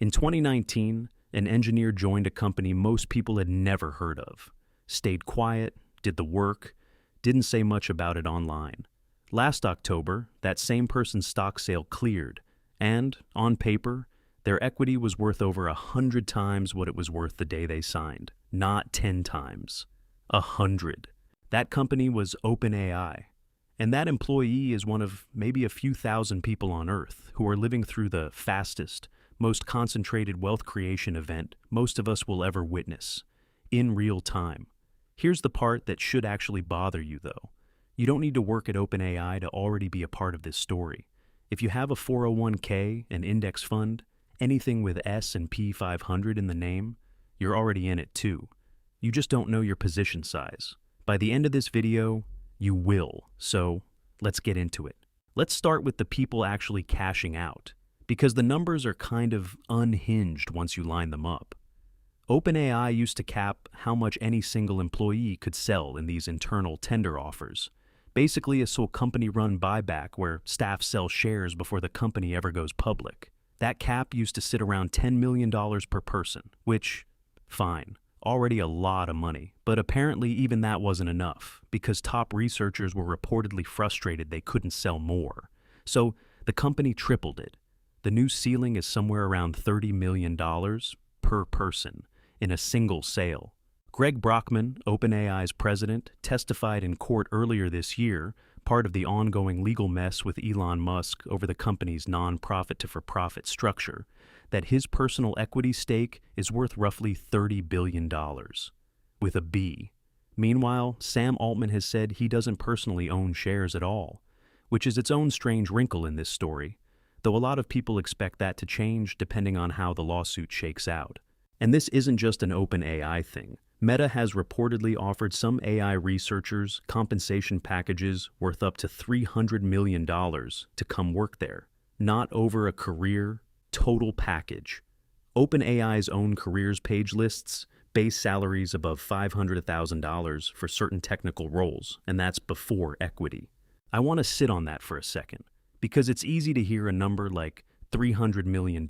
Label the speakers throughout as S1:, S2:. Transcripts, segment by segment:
S1: In 2019, an engineer joined a company most people had never heard of, stayed quiet, did the work, didn't say much about it online. Last October, that same person's stock sale cleared, and, on paper, their equity was worth over 100 times what it was worth the day they signed. Not 10 times. 100. That company was OpenAI. And that employee is one of maybe a few thousand people on Earth who are living through the fastest, most concentrated wealth creation event most of us will ever witness, in real time. Here's the part that should actually bother you, though. You don't need to work at OpenAI to already be a part of this story. If you have a 401k, an index fund, anything with S&P 500 in the name, you're already in it too. You just don't know your position size. By the end of this video, you will, so let's get into it. Let's start with the people actually cashing out, because the numbers are kind of unhinged once you line them up. OpenAI used to cap how much any single employee could sell in these internal tender offers, basically a company-run buyback where staff sell shares before the company ever goes public. That cap used to sit around $10 million per person, which, fine, already a lot of money, but apparently even that wasn't enough, because top researchers were reportedly frustrated they couldn't sell more. So the company tripled it. The new ceiling is somewhere around $30 million per person in a single sale. Greg Brockman, OpenAI's president, testified in court earlier this year, part of the ongoing legal mess with Elon Musk over the company's non-profit to for-profit structure, that his personal equity stake is worth roughly $30 billion, with a B. Meanwhile, Sam Altman has said he doesn't personally own shares at all, which is its own strange wrinkle in this story, though a lot of people expect that to change depending on how the lawsuit shakes out. And this isn't just an OpenAI thing. Meta has reportedly offered some AI researchers compensation packages worth up to $300 million to come work there, not over a career, total package. OpenAI's own careers page lists base salaries above $500,000 for certain technical roles, and that's before equity. I want to sit on that for a second, because it's easy to hear a number like $300 million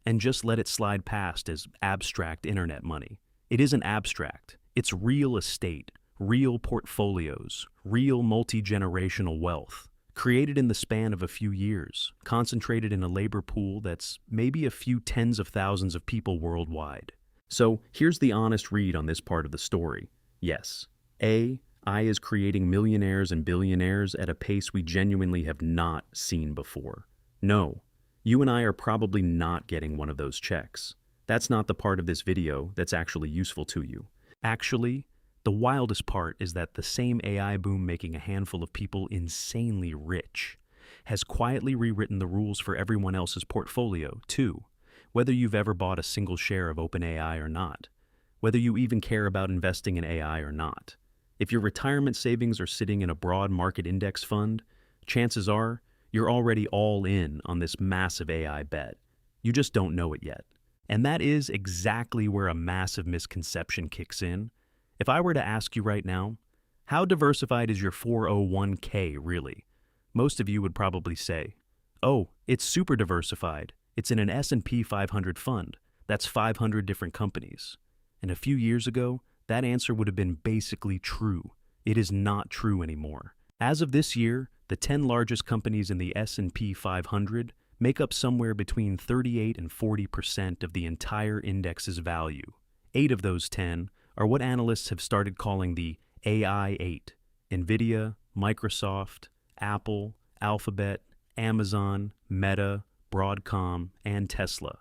S1: and just let it slide past as abstract internet money. It isn't abstract. It's real estate, real portfolios, real multi-generational wealth, created in the span of a few years, concentrated in a labor pool that's maybe a few tens of thousands of people worldwide. So here's the honest read on this part of the story. Yes, AI is creating millionaires and billionaires at a pace we genuinely have not seen before. No, you and I are probably not getting one of those checks. That's not the part of this video that's actually useful to you. Actually, the wildest part is that the same AI boom making a handful of people insanely rich has quietly rewritten the rules for everyone else's portfolio, too, whether you've ever bought a single share of OpenAI or not, whether you even care about investing in AI or not. If your retirement savings are sitting in a broad market index fund, chances are you're already all in on this massive AI bet. You just don't know it yet. And that is exactly where a massive misconception kicks in. If I were to ask you right now, how diversified is your 401k really? Most of you would probably say, oh, it's super diversified. It's in an S&P 500 fund. That's 500 different companies. And a few years ago, that answer would have been basically true. It is not true anymore. As of this year, the 10 largest companies in the S&P 500 make up somewhere between 38 and 40% of the entire index's value. 8 of those 10 are what analysts have started calling the AI 8. NVIDIA, Microsoft, Apple, Alphabet, Amazon, Meta, Broadcom, and Tesla.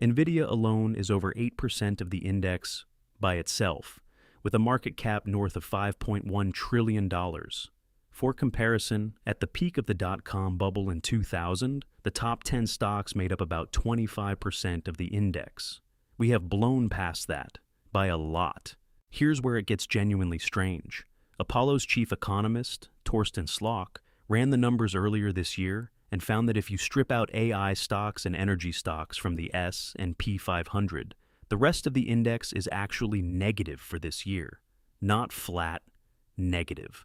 S1: NVIDIA alone is over 8% of the index by itself, with a market cap north of $5.1 trillion. For comparison, at the peak of the dot-com bubble in 2000, the top 10 stocks made up about 25% of the index. We have blown past that, by a lot. Here's where it gets genuinely strange. Apollo's chief economist, Torsten Slok, ran the numbers earlier this year and found that if you strip out AI stocks and energy stocks from the S&P 500, the rest of the index is actually negative for this year. Not flat, negative.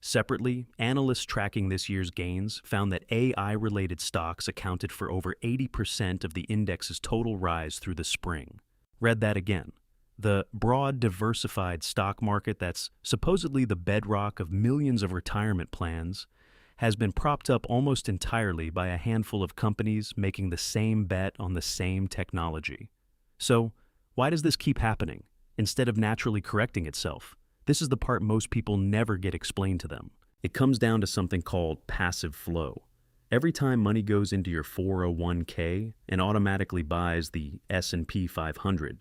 S1: Separately, analysts tracking this year's gains found that AI-related stocks accounted for over 80% of the index's total rise through the spring. Read that again. The broad, diversified stock market that's supposedly the bedrock of millions of retirement plans has been propped up almost entirely by a handful of companies making the same bet on the same technology. So, why does this keep happening, instead of naturally correcting itself? This is the part most people never get explained to them. It comes down to something called passive flow. Every time money goes into your 401k and automatically buys the S&P 500,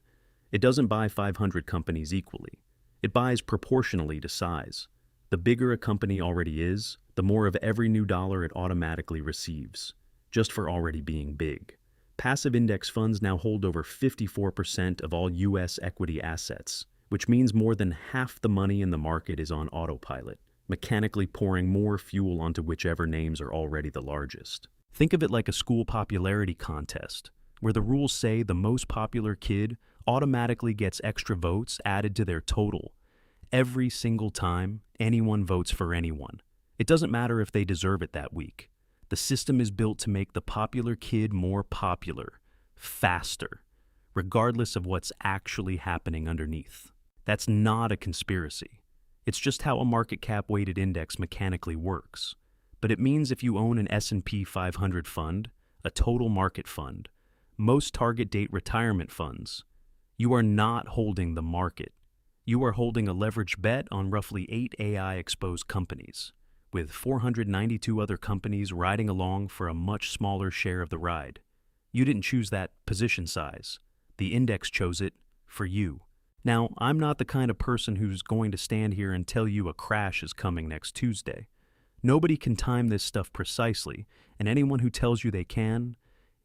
S1: it doesn't buy 500 companies equally. It buys proportionally to size. The bigger a company already is, the more of every new dollar it automatically receives, just for already being big. Passive index funds now hold over 54% of all U.S. equity assets, which means more than half the money in the market is on autopilot, mechanically pouring more fuel onto whichever names are already the largest. Think of it like a school popularity contest, where the rules say the most popular kid automatically gets extra votes added to their total every single time anyone votes for anyone. It doesn't matter if they deserve it that week. The system is built to make the popular kid more popular, faster, regardless of what's actually happening underneath. That's not a conspiracy. It's just how a market cap weighted index mechanically works. But it means if you own an S&P 500 fund, a total market fund, most target date retirement funds, you are not holding the market. You are holding a leveraged bet on roughly 8 AI-exposed companies, with 492 other companies riding along for a much smaller share of the ride. You didn't choose that position size. The index chose it for you. Now, I'm not the kind of person who's going to stand here and tell you a crash is coming next Tuesday. Nobody can time this stuff precisely, and anyone who tells you they can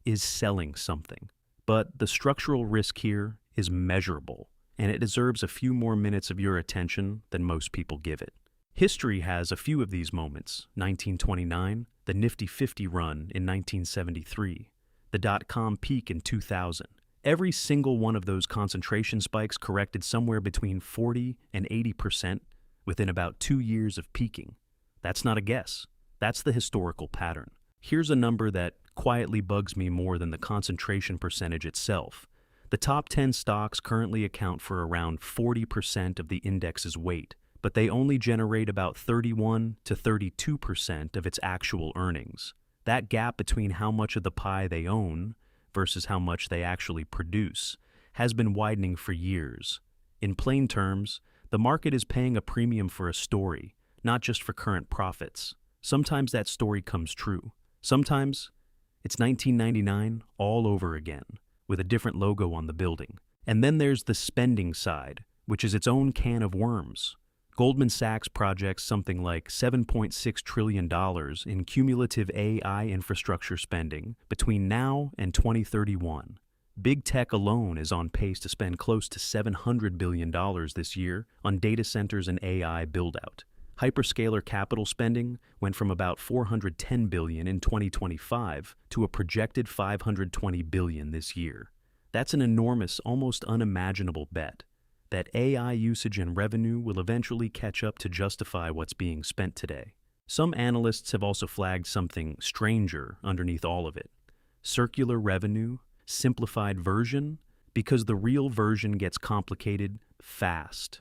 S1: is selling something. But the structural risk here is measurable, and it deserves a few more minutes of your attention than most people give it. History has a few of these moments: 1929, the Nifty 50 run in 1973, the dot-com peak in 2000. Every single one of those concentration spikes corrected somewhere between 40 and 80% within about 2 years of peaking. That's not a guess. That's the historical pattern. Here's a number that quietly bugs me more than the concentration percentage itself. The top 10 stocks currently account for around 40% of the index's weight, but they only generate about 31 to 32% of its actual earnings. That gap between how much of the pie they own versus how much they actually produce has been widening for years. In plain terms, the market is paying a premium for a story, not just for current profits. Sometimes that story comes true. Sometimes it's 1999 all over again, with a different logo on the building. And then there's the spending side, which is its own can of worms. Goldman Sachs projects something like $7.6 trillion in cumulative AI infrastructure spending between now and 2031. Big tech alone is on pace to spend close to $700 billion this year on data centers and AI build-out. Hyperscaler capital spending went from about $410 billion in 2025 to a projected $520 billion this year. That's an enormous, almost unimaginable bet that AI usage and revenue will eventually catch up to justify what's being spent today. Some analysts have also flagged something stranger underneath all of it: circular revenue, simplified version, because the real version gets complicated fast.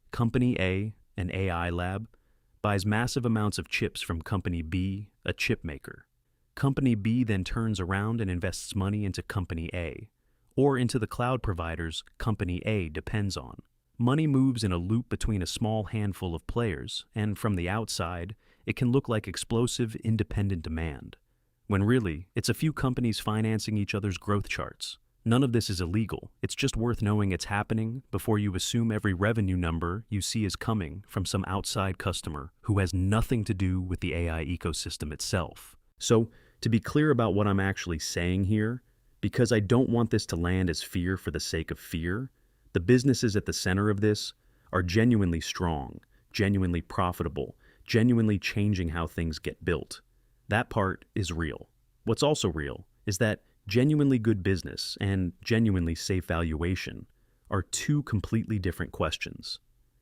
S1: Company A, an AI lab, buys massive amounts of chips from Company B, a chip maker. Company B then turns around and invests money into Company A, or into the cloud providers Company A depends on. Money moves in a loop between a small handful of players, and from the outside, it can look like explosive, independent demand, when really, it's a few companies financing each other's growth charts. None of this is illegal. It's just worth knowing it's happening before you assume every revenue number you see is coming from some outside customer who has nothing to do with the AI ecosystem itself. So, to be clear about what I'm actually saying here, because I don't want this to land as fear for the sake of fear, the businesses at the center of this are genuinely strong, genuinely profitable, genuinely changing how things get built. That part is real. What's also real is that genuinely good business and genuinely safe valuation are two completely different questions.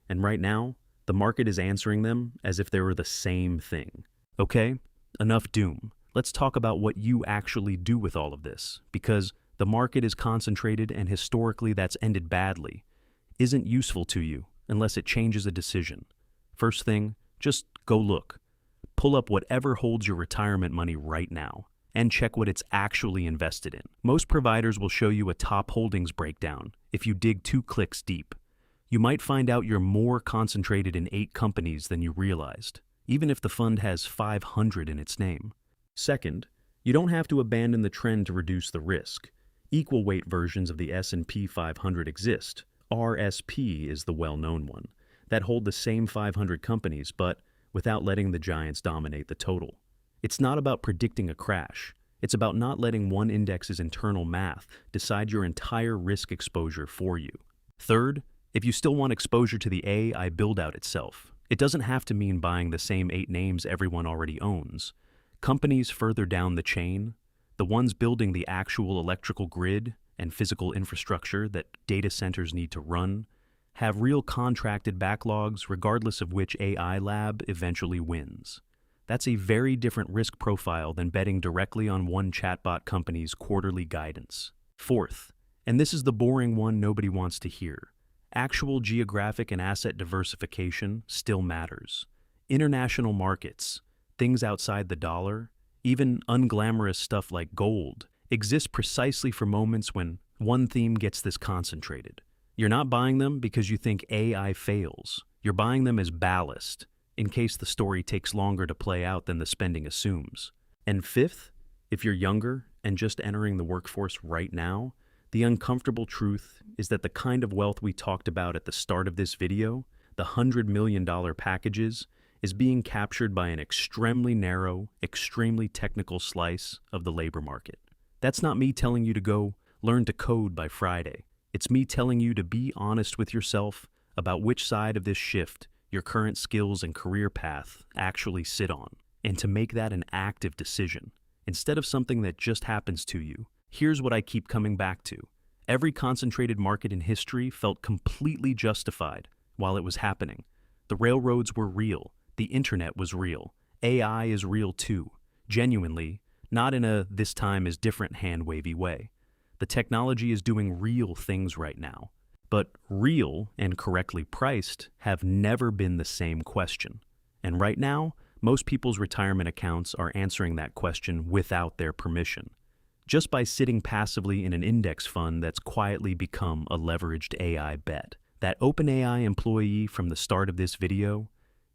S1: And right now, The market is answering them as if they were the same thing. Okay, enough doom. Let's talk about what you actually do with all of this, because the market is concentrated and historically that's ended badly, isn't useful to you unless it changes a decision. First thing, just go look. Pull up whatever holds your retirement money right now and check what it's actually invested in. Most providers will show you a top holdings breakdown if you dig 2 clicks deep. You might find out you're more concentrated in 8 companies than you realized, even if the fund has 500 in its name. Second, you don't have to abandon the trend to reduce the risk. Equal weight versions of the S&P 500 exist. RSP is the well-known one, that hold the same 500 companies, but without letting the giants dominate the total. It's not about predicting a crash. It's about not letting one index's internal math decide your entire risk exposure for you. Third, if you still want exposure to the AI build-out itself, it doesn't have to mean buying the same 8 names everyone already owns. Companies further down the chain, the ones building the actual electrical grid and physical infrastructure that data centers need to run, have real contracted backlogs regardless of which AI lab eventually wins. That's a very different risk profile than betting directly on one chatbot company's quarterly guidance. Fourth, and this is the boring one nobody wants to hear, actual geographic and asset diversification still matters. International markets, things outside the dollar, even unglamorous stuff like gold, exist precisely for moments when one theme gets this concentrated. You're not buying them because you think AI fails. You're buying them as ballast, in case the story takes longer to play out than the spending assumes. And fifth, if you're younger and just entering the workforce right now, the uncomfortable truth is that the kind of wealth we talked about at the start of this video, the $100 million packages, is being captured by an extremely narrow, extremely technical slice of the labor market. That's not me telling you to go learn to code by Friday. It's me telling you to be honest with yourself about which side of this shift your current skills and career path actually sit on, and to make that an active decision, instead of something that just happens to you. Here's what I keep coming back to. Every concentrated market in history felt completely justified while it was happening. The railroads were real. The internet was real. AI is real too. Genuinely, not in a this time is different hand-wavy way. The technology is doing real things right now. But real and correctly priced have never been the same question. And right now, most people's retirement accounts are answering that question without their permission, just by sitting passively in an index fund that's quietly become a leveraged AI bet. That OpenAI employee from the start of this video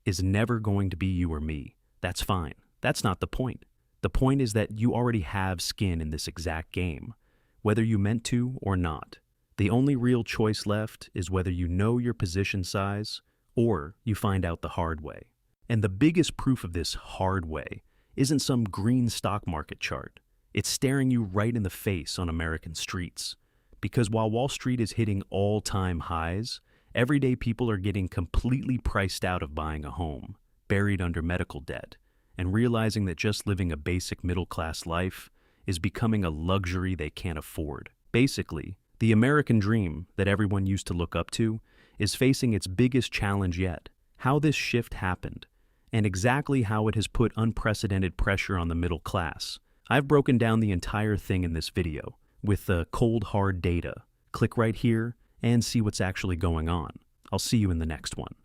S1: is never going to be you or me. That's fine. That's not the point. The point is that you already have skin in this exact game, whether you meant to or not. The only real choice left is whether you know your position size or you find out the hard way. And the biggest proof of this hard way isn't some green stock market chart. It's staring you right in the face on American streets. Because while Wall Street is hitting all-time highs, everyday people are getting completely priced out of buying a home, buried under medical debt, and realizing that just living a basic middle-class life is becoming a luxury they can't afford. Basically, the American dream that everyone used to look up to is facing its biggest challenge yet: how this shift happened, and exactly how it has put unprecedented pressure on the middle class. I've broken down the entire thing in this video with the cold hard data. Click right here and see what's actually going on. I'll see you in the next one.